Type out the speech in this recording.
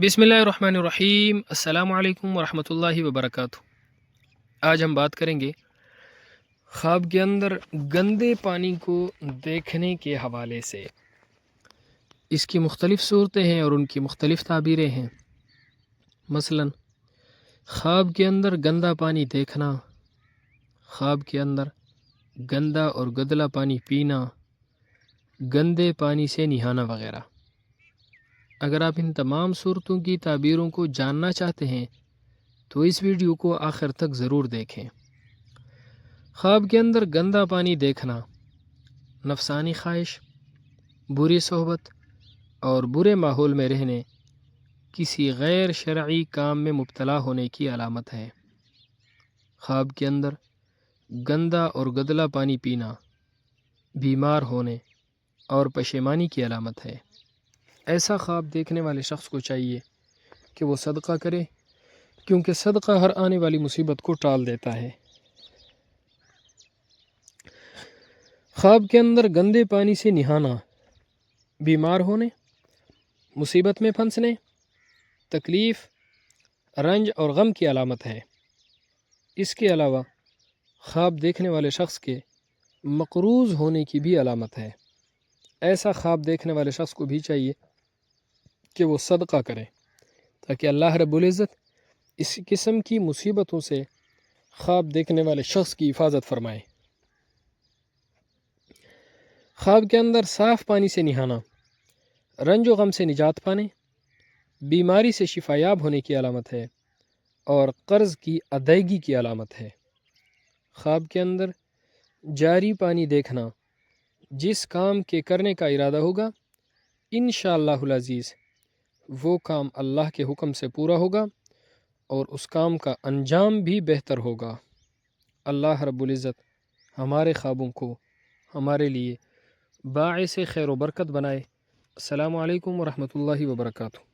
بسم اللہ الرحمن الرحیم۔ السلام علیکم ورحمۃ اللہ وبرکاتہ۔ آج ہم بات کریں گے خواب کے اندر گندے پانی کو دیکھنے کے حوالے سے۔ اس کی مختلف صورتیں ہیں اور ان کی مختلف تعبیریں ہیں۔ مثلا خواب کے اندر گندا پانی دیکھنا، خواب کے اندر گندا اور گدلا پانی پینا، گندے پانی سے نہانا وغیرہ۔ اگر آپ ان تمام صورتوں کی تعبیروں کو جاننا چاہتے ہیں تو اس ویڈیو کو آخر تک ضرور دیکھیں۔ خواب کے اندر گندا پانی دیکھنا نفسانی خواہش، بری صحبت اور برے ماحول میں رہنے، کسی غیر شرعی کام میں مبتلا ہونے کی علامت ہے۔ خواب کے اندر گندا اور گدلا پانی پینا بیمار ہونے اور پشیمانی کی علامت ہے۔ ایسا خواب دیکھنے والے شخص کو چاہیے کہ وہ صدقہ کرے، کیونکہ صدقہ ہر آنے والی مصیبت کو ٹال دیتا ہے۔ خواب کے اندر گندے پانی سے نہانا بیمار ہونے، مصیبت میں پھنسنے، تکلیف، رنج اور غم کی علامت ہے۔ اس کے علاوہ خواب دیکھنے والے شخص کے مقروض ہونے کی بھی علامت ہے۔ ایسا خواب دیکھنے والے شخص کو بھی چاہیے کہ وہ صدقہ کرے تاکہ اللہ رب العزت اس قسم کی مصیبتوں سے خواب دیکھنے والے شخص کی حفاظت فرمائے۔ خواب کے اندر صاف پانی سے نہانا رنج و غم سے نجات پانے، بیماری سے شفا یاب ہونے کی علامت ہے اور قرض کی ادائیگی کی علامت ہے۔ خواب کے اندر جاری پانی دیکھنا جس کام کے کرنے کا ارادہ ہوگا انشاءاللہ العزیز وہ کام اللہ کے حکم سے پورا ہوگا اور اس کام کا انجام بھی بہتر ہوگا۔ اللہ رب العزت ہمارے خوابوں کو ہمارے لیے باعث خیر و برکت بنائے۔ السلام علیکم ورحمۃ اللہ وبرکاتہ۔